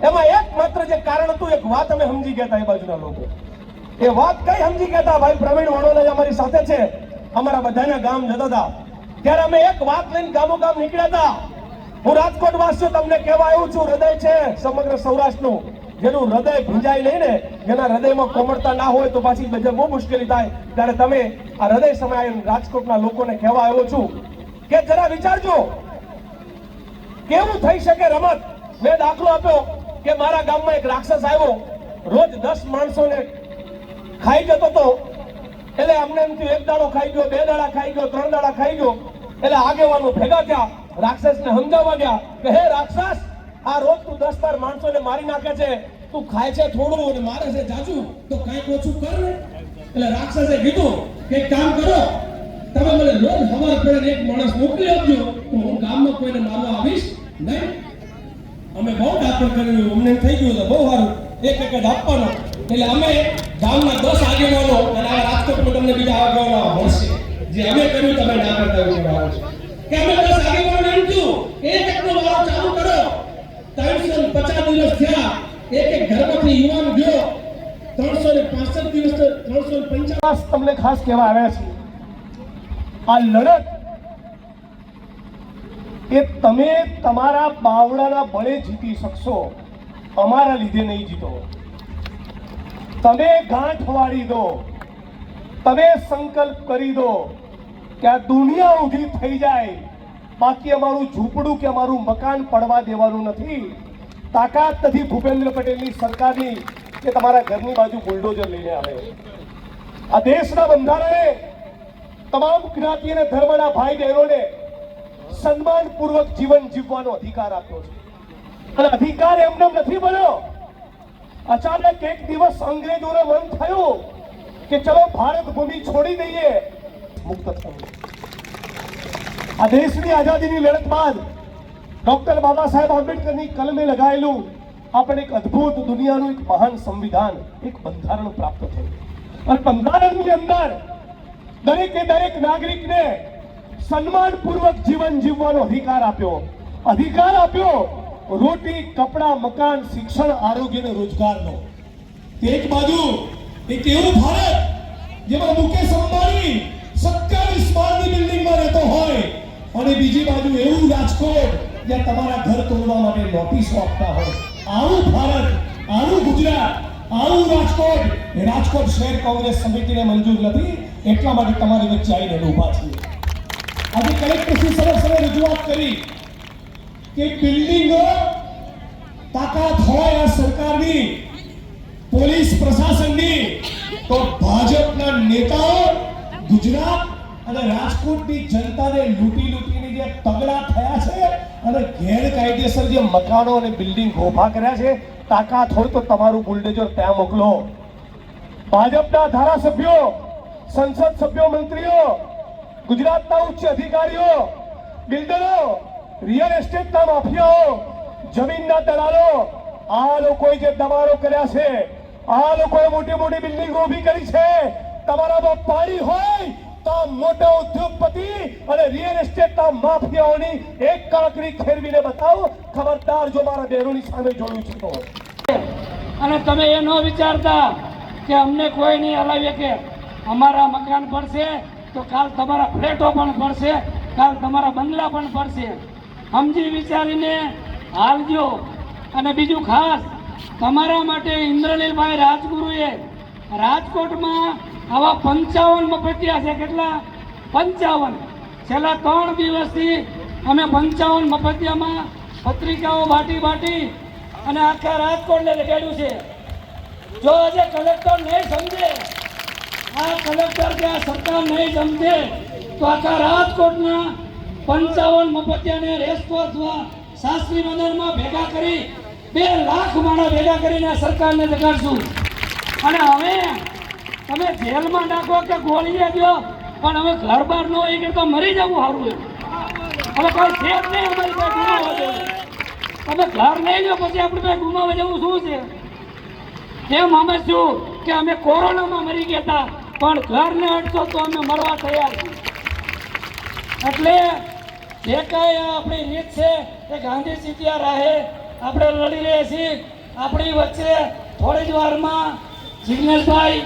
એમાં એકમાત્ર જે કારણ હતું, એક વાત અમે સમજી ગયા હતા એ બાજુના લોકો. એ વાત કઈ સમજી ગયા હતા? ભાઈ પ્રવીણ વડોલા અમારી સાથે છે, અમારા બધાના ગામ જતા હતા ત્યારે અમે એક વાત લઈને ગામો ગામ નીકળ્યા હતા. હું રાજકોટ વાસીઓ તમને કહેવા આવ્યું છું, હૃદય છે સમગ્ર સૌરાષ્ટ્રનું, જેનું હૃદય ભીંજાય નહીં ને, જેના હૃદયમાં કોમળતા ના હોય તો પાછી બહુ મુશ્કેલી થાય. ત્યારે તમે આ હૃદય સમય રાજકોટના લોકોને કહેવા આવ્યો છું કે જરા વિચારજો કેવું થઈ શકે રમત. મેં દાખલો આપ્યો કે મારા ગામમાં એક રાક્ષસ આવ્યો, રોજ 10 માણસોને ખાઈ જતો હતો. એટલે અમને એમ થયું, એક દાડો ખાઈ ગયો, 2 દાડા ખાઈ ગયો, 3 દાડા ખાઈ ગયો. એટલે આગેવાનો ભેગા થયા, રાક્ષસને સમજાવવા ગયા કે હે રાક્ષસ, આ રોજ તું 10-12 માણસોને મારી નાખે છે, તું ખાય છે થોડું અને મારે છે જાજુ, તો કાંઈક ઓછું કર ને. એટલે રાક્ષસે કીધું કે કામ કરો, તમે મને રોજ સવાર પડે એક માણસ મોકલી આપજો, તો હું ગામમાં કોઈને મારવા આવીશ નહીં. અમે બહુ દાખલ કર્યું, અમને થઈ ગયું તો બહુ સારું, એક જ આપવાનો. એટલે અમે ગામના 10 આગેવાનો અને આ રાજકોટમાં તમને બીજા આગેવાનો મળશે, જે અમે કર્યું તમે ના કરતા એવું છે કે અમે 10 આગેવાનો એમ થયું એકનો વારો ચાલુ કરો. 350 દિવસ થયા, એક ઘરમાંથી યુવાન ગયો, 365 દિવસ 355 તમને ખાસ કહેવા આવ્યા છે. આ લડત એ તમે તમારા બાવડાના બળે જીતી શકશો, અમારા લીધે નહીં જીતો. તમે ગાંઠ વાળી દો, તમે સંકલ્પ કરી દો કે આ દુનિયા ઊભી થઈ જાય, બાકી અમારું ઝૂંપડું કે અમારું મકાન પડવા દેવાનું નથી. તાકાત નથી ભૂપેન્દ્ર પટેલની સરકારની કે તમારા ઘરની બાજુ બુલડોઝર લઈને આવે. આ દેશના બંધારણે તમામ જ્ઞાતિ અને ધર્મના ભાઈ બહેનોને સન્માનપૂર્વક જીવન જીવવાનો અધિકાર આપ્યો છે. અને અધિકાર એમને નથી બન્યો. અચાનક એક દિવસ અંગ્રેજોને મન થયું કે ચલો ભારત ભૂમિ છોડી દઈએ, મુક્ત થવું. આ દેશની આઝાદીની લડત બાદ ડોક્ટર બાબા સાહેબ આંબેડકરની કલમે લગાયેલું આપણે એક અદ્ભુત દુનિયાનું એક મહાન સંવિધાન, એક બંધારણ પ્રાપ્ત થયું. અને બંધારણની અંદર દરેકે દરેક નાગરિકને સન્માનપૂર્વક જીવન જીવવાનો અધિકાર આપ્યો. અધિકાર આપ્યો રોટી, કપડા, મકાન, શિક્ષણ, આરોગ્ય અને રોજગારનો. એક બાજુ એક એવું ભારત જેમાં મુકેશ અંબાણી 27 માળની બિલ્ડિંગમાં રહેતો હોય, અને બીજી બાજુ એવું રાજકોટ જ્યાં તમારા ઘર તોડવા માટે નોટિસો આપતા હોય. આવું ભારત, આવું ગુજરાત, આવું રાજકોટ, રાજકોટ શહેર કોંગ્રેસ સમિતિને મંજૂર નથી. એટલા માટે તમારી વચ્ચે આવીને ઉભા છીએ. આજે કલેક્ટરશ્રી સરસને રજૂઆત કરી કે બિલ્ડિંગો તાકાત હોય આ સરકારની, પોલીસ પ્રશાસનની, તો ભાજપના નેતાઓ ગુજરાત અને રાજકોટની જનતાને લૂંટીને જે તગડા થયા છે અને ગેરકાયદેસર જે મકાનો અને બિલ્ડિંગ ઉભા કર્યા છે, તાકાત હોય તો તમારું બુલડોઝર ત્યાં મોકલો. ભાજપના ધારાસભ્યો, સંસદ સભ્યો, મંત્રીઓ, ગુજરાતના ઉચ્ચ અધિકારીઓ, બિલ્ડરો, રિયલ એસ્ટેટના માફિયાઓ, જમીનના દલાલો, આ લોકોએ જે દબાણો કર્યા છે, આ લોકોએ મોટી મોટી બિલ્ડિંગો ઊભી કરી છે. તમારામાં પાણી હોય તો મોટા ઉદ્યોગપતિ અને રિયલ એસ્ટેટના માફિયાઓની એક કાંકરી ખેરવીને બતાવો. ખબરદાર જો મારા બહેનોની સામે જોડું છું તો. અને તમે એ ન વિચારતા કે અમને કોઈ નહીં હલાવીએ, કે અમારા મકાન પડશે તો કાલ તમારા ફ્લેટો પણ પડશે, કાલ તમારા બંગલા પણ પડશે. સમજી વિચારીને હાલજો. અને બીજું ખાસ તમારા માટે ઇન્દ્રનીલભાઈ રાજગુરુએ રાજકોટમાં આવા 55 મફતિયા છે. કેટલા? 55. છેલ્લા 3 દિવસથી અમે 55 મફતિયામાં પત્રિકાઓ બાટી અને આખા રાજકોટને લગાડ્યું છે. જો આજે કલેક્ટર નહીં સમજે, આ કલેક્ટર કે આ સરકાર નહીં સમજે, તો આખા રાજકોટના 55 મફતિયાને રેસકોર્સમાં શાસ્ત્રી મંદિરમાં ભેગા કરી 2 લાખ માણસ ભેગા કરીને સરકારને લગાડશું. અને હવે તમે જેલમાં નાખો કે ગોળીએ દો, પણ હવે ઘર બહાર ન હોય કે તો મરી જવું સારું. હવે કોઈ છે જ નહીં અમારી પાસે ગુમાવવા જેવું. તમે ઘર નહીં લો પછી આપણી પાસે ગુમાવવા જેવું શું છે? એમ અમે શું કે અમે કોરોનામાં મરી ગયા હતા, પણ ઘરને અડશો તો અમે મરવા તૈયાર છીએ. એટલે જે કાંઈ આપણી રીત છે એ ગાંધી સીધ્યા રાહે આપણે લડી રહ્યા છીએ. આપણી વચ્ચે થોડી જ વારમાં જિગ્નેશભાઈ